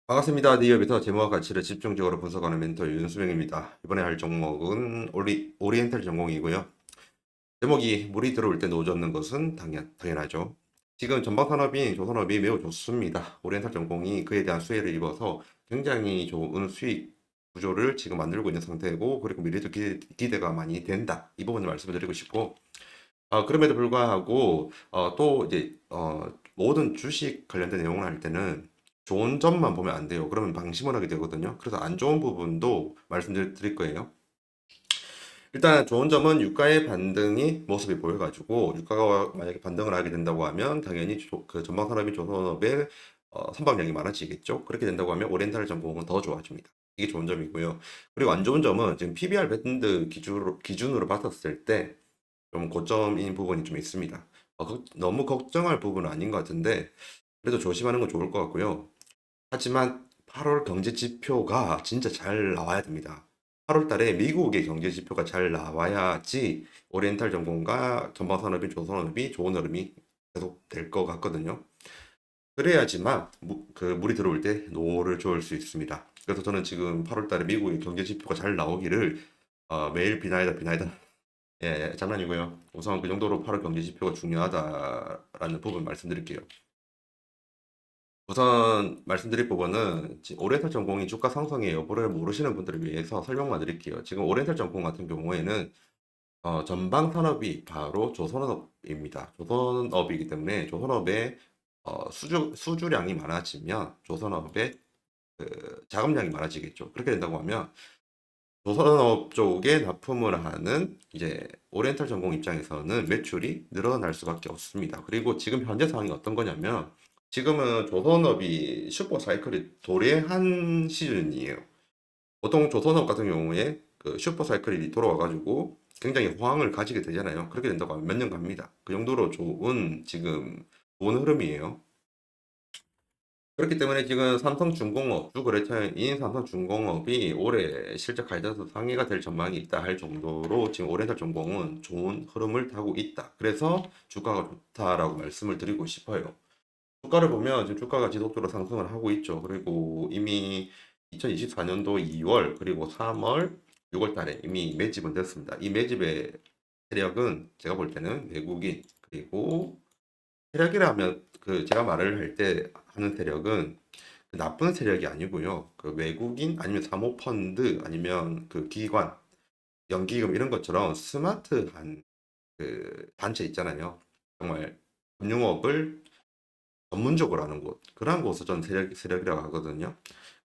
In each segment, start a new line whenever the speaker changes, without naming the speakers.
반갑습니다. 니업에서 재무와 가치를 집중적으로 분석하는 멘토 윤수명입니다. 이번에 할 종목은 오리엔탈 전공이고요. 제목이 물이 들어올 때 노젓는 것은 당연하죠. 지금 전방산업인 조선업이 매우 좋습니다. 오리엔탈 전공이 그에 대한 수혜를 입어서 굉장히 좋은 수익 구조를 지금 만들고 있는 상태고, 그리고 미래도 기대가 많이 된다. 이 부분을 말씀을 드리고 싶고, 그럼에도 불구하고 또 이제 모든 주식 관련된 내용을 할 때는 좋은 점만 보면 안 돼요. 그러면 방심을 하게 되거든요. 그래서 안 좋은 부분도 말씀드릴 거예요. 일단 좋은 점은 유가의 반등이 모습이 보여가지고, 유가가 만약에 반등을 하게 된다고 하면 당연히 그 전방산업이 조선업의 선박량이 많아지겠죠. 그렇게 된다고 하면 오리엔탈 전공은 더 좋아집니다. 이게 좋은 점이고요. 그리고 안 좋은 점은 지금 PBR 밴드 기준으로 봤었을 때 좀 고점인 부분이 좀 있습니다. 너무 걱정할 부분은 아닌 것 같은데, 그래도 조심하는 건 좋을 것 같고요. 하지만 8월 경제 지표가 진짜 잘 나와야 됩니다. 8월 달에 미국의 경제 지표가 잘 나와야지 오리엔탈 전공과 전방산업인 조선업이 좋은 흐름이 계속 될 것 같거든요. 그래야지만 그 물이 들어올 때 노를 저을 수 있습니다. 그래서 저는 지금 8월 달에 미국의 경제 지표가 잘 나오기를 매일 비나이다 비나이다. 예, 장난이고요. 우선 그 정도로 8월 경제 지표가 중요하다라는 부분 말씀드릴게요. 우선 말씀드릴 부분은 오리엔탈 전공이 주가 상승의 여부를 모르시는 분들을 위해서 설명만 드릴게요. 지금 오리엔탈 전공 같은 경우에는 전방 산업이 바로 조선업입니다. 조선업이기 때문에 조선업의 수주량이 많아지면 조선업의 그 자금량이 많아지겠죠. 그렇게 된다고 하면 조선업 쪽에 납품을 하는 이제 오리엔탈 전공 입장에서는 매출이 늘어날 수밖에 없습니다. 그리고 지금 현재 상황이 어떤 거냐면, 지금은 조선업이 슈퍼 사이클이 도래한 시즌이에요. 보통 조선업 같은 경우에 그 슈퍼 사이클이 돌아와가지고 굉장히 호황을 가지게 되잖아요. 그렇게 된다고 하면 몇 년 갑니다. 그 정도로 좋은 흐름이에요. 그렇기 때문에 지금 삼성중공업, 주 거래처인 삼성중공업이 올해 실적 가이던스 상회가 될 전망이 있다 할 정도로 지금 오렌탈 전공은 좋은 흐름을 타고 있다. 그래서 주가가 좋다라고 말씀을 드리고 싶어요. 주가를 보면 지금 주가가 지속적으로 상승을 하고 있죠. 그리고 이미 2024년도 2월 그리고 3월, 6월 달에 이미 매집은 됐습니다. 이 매집의 세력은 제가 볼 때는 외국인, 그리고 세력이라면 그 제가 말을 할 때 하는 세력은 그 나쁜 세력이 아니고요. 그 외국인 아니면 사모펀드 아니면 그 기관, 연기금 이런 것처럼 스마트한 그 단체 있잖아요. 정말 금융업을 전문적으로 하는 곳. 그러한 곳을 전 세력이라고 하거든요.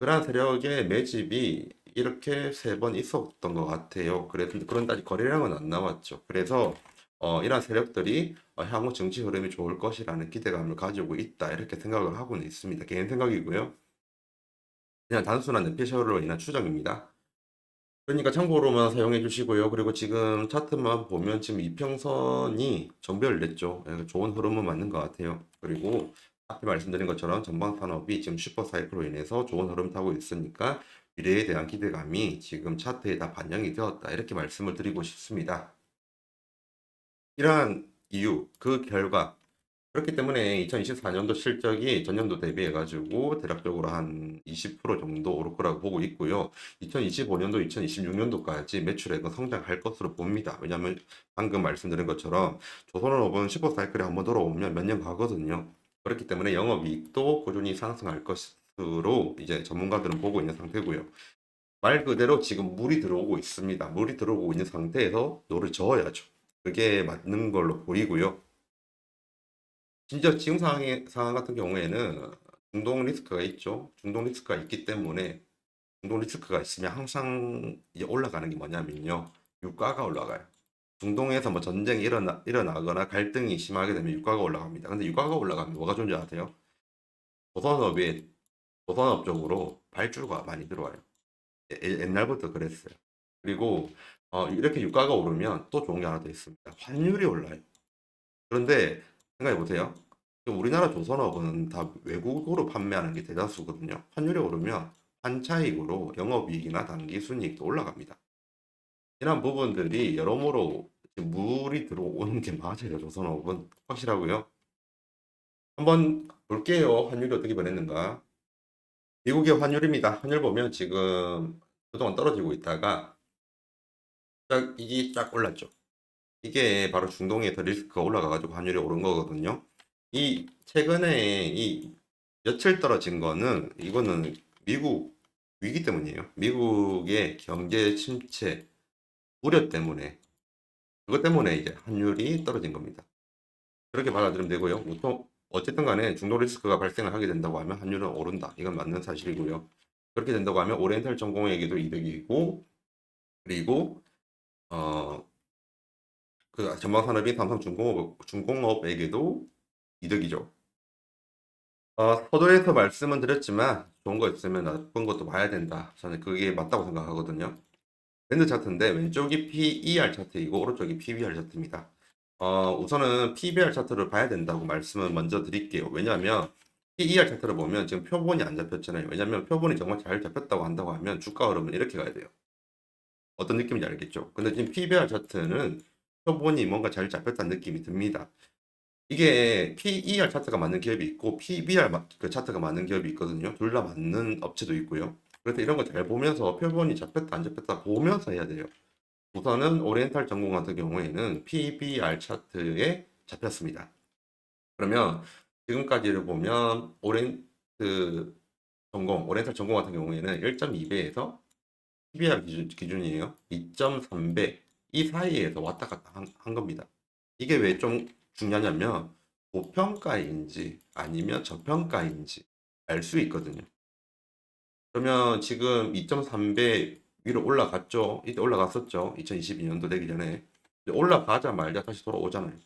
그러한 세력의 매집이 이렇게 세 번 있었던 것 같아요. 그래서 그런 따지 거래량은 안 나왔죠. 그래서 이러한 세력들이 향후 정치 흐름이 좋을 것이라는 기대감을 가지고 있다. 이렇게 생각을 하고는 있습니다. 개인 생각이고요. 그냥 단순한 내피셜로 인한 추정입니다. 그러니까 참고로만 사용해 주시고요. 그리고 지금 차트만 보면 지금 이평선이 정배를 냈죠. 좋은 흐름은 맞는 것 같아요. 그리고 앞에 말씀드린 것처럼 전방 산업이 지금 슈퍼 사이클로 인해서 좋은 흐름 타고 있으니까 미래에 대한 기대감이 지금 차트에 다 반영이 되었다. 이렇게 말씀을 드리고 싶습니다. 이러한 이유, 그 결과, 그렇기 때문에 2024년도 실적이 전년도 대비해가지고 대략적으로 한 20% 정도 오를 거라고 보고 있고요. 2025년도, 2026년도까지 매출액은 성장할 것으로 봅니다. 왜냐하면 방금 말씀드린 것처럼 조선업은 슈퍼사이클이 한번 돌아오면 몇 년 가거든요. 그렇기 때문에 영업이익도 꾸준히 상승할 것으로 이제 전문가들은 보고 있는 상태고요. 말 그대로 지금 물이 들어오고 있습니다. 물이 들어오고 있는 상태에서 노를 저어야죠. 그게 맞는 걸로 보이고요. 진짜 지금 상황 같은 경우에는 중동 리스크가 있죠. 중동 리스크가 있기 때문에, 중동 리스크가 있으면 항상 이제 올라가는 게 뭐냐면요. 유가가 올라가요. 중동에서 뭐 전쟁이 일어나거나 갈등이 심하게 되면 유가가 올라갑니다. 근데 유가가 올라가면 뭐가 좋은지 아세요? 조선업이, 조선업 쪽으로 발주가 많이 들어와요. 옛날부터 그랬어요. 그리고 이렇게 유가가 오르면 또 좋은 게 하나 더 있습니다. 환율이 올라요. 그런데 생각해 보세요. 우리나라 조선업은 다 외국으로 판매하는 게 대다수거든요. 환율이 오르면 환차익으로 영업이익이나 당기순이익도 올라갑니다. 이런 부분들이 여러모로 지금 물이 들어오는 게 맞아요. 조선업은 확실하고요. 한번 볼게요. 환율이 어떻게 변했는가. 미국의 환율입니다. 환율 보면 지금 그동안 떨어지고 있다가 이게 쫙 올랐죠. 이게 바로 중동에서 리스크가 올라가가지고 환율이 오른 거거든요. 이 최근에 이 며칠 떨어진 거는 이거는 미국 위기 때문이에요. 미국의 경제 침체 우려 때문에 그것 때문에 이제 환율이 떨어진 겁니다. 그렇게 받아들이면 되고요. 보통 어쨌든 간에 중도 리스크가 발생을 하게 된다고 하면 환율은 오른다. 이건 맞는 사실이고요. 그렇게 된다고 하면 오리엔탈 전공에게도 이득이고 그리고 어 그 전방산업인 삼성중공업에게도 이득이죠. 서두에서 말씀은 드렸지만 좋은 거 있으면 나쁜 것도 봐야 된다. 저는 그게 맞다고 생각하거든요. 밴드 차트인데 왼쪽이 PER 차트이고 오른쪽이 PBR 차트입니다. 우선은 PBR 차트를 봐야 된다고 말씀을 먼저 드릴게요. 왜냐하면 PER 차트를 보면 지금 표본이 안 잡혔잖아요. 왜냐하면 표본이 정말 잘 잡혔다고 한다고 하면 주가 흐름은 이렇게 가야 돼요. 어떤 느낌인지 알겠죠? 근데 지금 PBR 차트는 표본이 뭔가 잘 잡혔다는 느낌이 듭니다. 이게 PER 차트가 맞는 기업이 있고 PBR 그 차트가 맞는 기업이 있거든요. 둘 다 맞는 업체도 있고요. 그래서 이런 거 잘 보면서 표본이 잡혔다 안 잡혔다 보면서 해야 돼요. 우선은 오리엔탈 전공 같은 경우에는 PBR 차트에 잡혔습니다. 그러면 지금까지를 보면 오리엔탈 전공 같은 경우에는 1.2배에서 PBR 기준이에요. 2.3배 이 사이에서 왔다 갔다 한 겁니다. 이게 왜 좀 중요하냐면 고평가인지 아니면 저평가인지 알 수 있거든요. 그러면 지금 2.3배 위로 올라갔죠. 이때 올라갔었죠. 2022년도 되기 전에. 올라가자마자 다시 돌아오잖아요.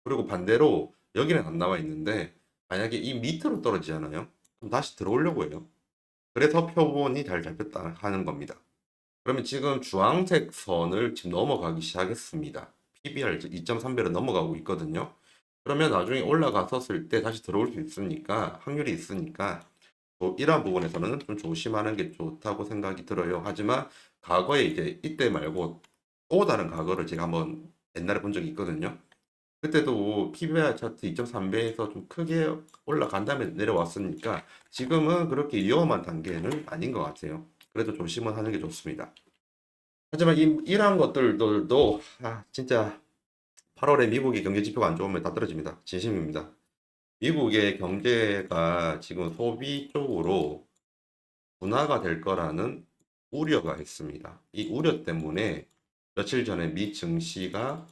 그리고 반대로 여기는 안 나와 있는데 만약에 이 밑으로 떨어지잖아요. 그럼 다시 들어오려고 해요. 그래서 표본이 잘 잡혔다 하는 겁니다. 그러면 지금 주황색 선을 지금 넘어가기 시작했습니다. PBR 2.3배로 넘어가고 있거든요. 그러면 나중에 올라갔었을 때 다시 들어올 수 있으니까 확률이 있으니까 이러한 부분에서는 좀 조심하는 게 좋다고 생각이 들어요. 하지만 과거에 이제 이때 말고 또 다른 과거를 제가 한번 옛날에 본 적이 있거든요. 그때도 PBR 차트 2.3배에서 좀 크게 올라간 다음에 내려왔으니까 지금은 그렇게 위험한 단계는 아닌 것 같아요. 그래도 조심은 하는 게 좋습니다. 하지만 이러한 것들도 진짜 8월에 미국의 경제 지표가 안 좋으면 다 떨어집니다. 진심입니다. 미국의 경제가 지금 소비 쪽으로 둔화가 될 거라는 우려가 있습니다. 이 우려 때문에 며칠 전에 미 증시가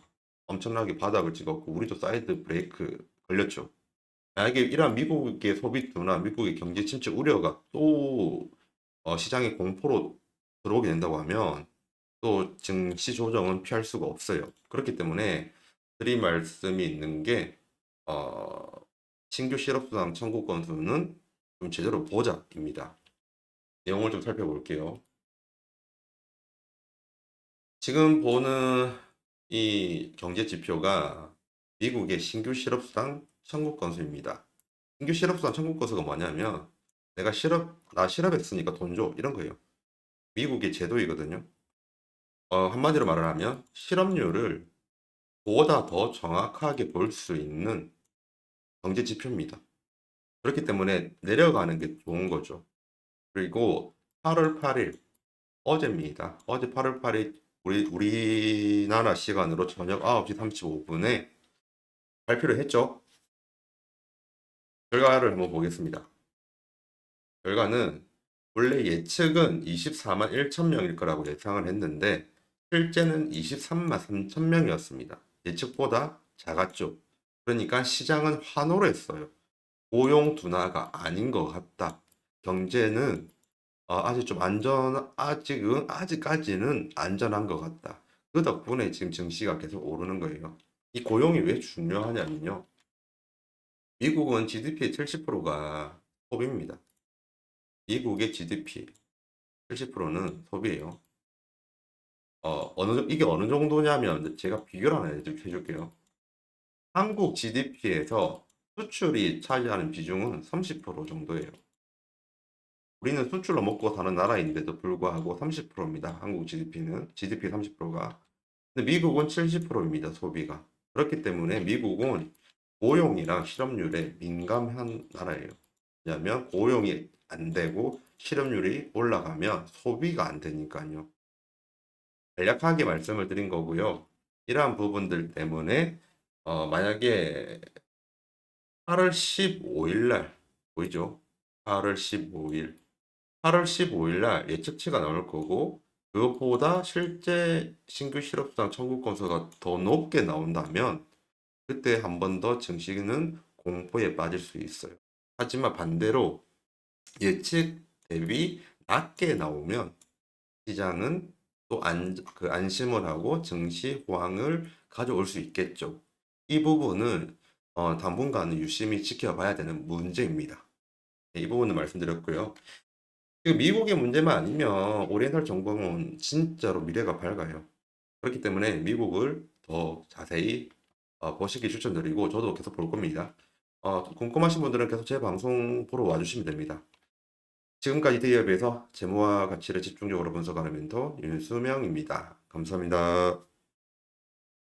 엄청나게 바닥을 찍었고 우리도 사이드 브레이크 걸렸죠. 만약에 이러한 미국의 소비 둔화, 미국의 경제 침체 우려가 또 시장의 공포로 들어오게 된다고 하면 또 증시 조정은 피할 수가 없어요. 그렇기 때문에 드릴 말씀이 있는 게 어, 신규 실업수당 청구 건수는 좀 제대로 보자입니다. 내용을 좀 살펴볼게요. 지금 보는 이 경제 지표가 미국의 신규 실업수당 청구 건수입니다. 신규 실업수당 청구 건수가 뭐냐면 나 실업했으니까 돈 줘. 이런 거예요. 미국의 제도이거든요. 한마디로 말을 하면 실업률을 보다 더 정확하게 볼 수 있는 경제 지표입니다. 그렇기 때문에 내려가는 게 좋은 거죠. 그리고 8월 8일 어제입니다. 어제 8월 8일 우리나라 시간으로 저녁 9시 35분에 발표를 했죠. 결과를 한번 보겠습니다. 결과는 원래 예측은 24만 1천 명일 거라고 예상을 했는데 실제는 23만 3천 명이었습니다. 예측보다 작았죠. 그러니까 시장은 환호를 했어요. 고용 둔화가 아닌 것 같다. 경제는 아직 좀 아직까지는 안전한 것 같다. 그 덕분에 지금 증시가 계속 오르는 거예요. 이 고용이 왜 중요하냐면요. 미국은 GDP의 70%가 소비입니다. 미국의 GDP 70%는 소비예요. 이게 어느 정도냐면 제가 비교를 하나 해줄게요. 한국 GDP에서 수출이 차지하는 비중은 30% 정도예요. 우리는 수출로 먹고 사는 나라인데도 불구하고 30%입니다. 한국 GDP 30%가. 근데 미국은 70%입니다. 소비가. 그렇기 때문에 미국은 고용이랑 실업률에 민감한 나라예요. 왜냐하면 고용이 안 되고 실업률이 올라가면 소비가 안 되니까요. 간략하게 말씀을 드린 거고요. 이러한 부분들 때문에 만약에 8월 15일 날 보이죠? 8월 15일 8월 15일 날 예측치가 나올 거고 그것보다 실제 신규 실업수당 청구 건수가 더 높게 나온다면 그때 한 번 더 증시는 공포에 빠질 수 있어요. 하지만 반대로 예측 대비 낮게 나오면 시장은 또 안심을 하고 증시 호황을 가져올 수 있겠죠. 이 부분은 당분간은 유심히 지켜봐야 되는 문제입니다. 네, 이 부분은 말씀드렸고요. 지금 미국의 문제만 아니면 오리엔탈 정보는 진짜로 미래가 밝아요. 그렇기 때문에 미국을 더 자세히 보시기 추천드리고 저도 계속 볼 겁니다. 궁금하신 분들은 계속 제 방송 보러 와주시면 됩니다. 지금까지 대기업에서 재무와 가치를 집중적으로 분석하는 멘토 윤수명입니다. 감사합니다.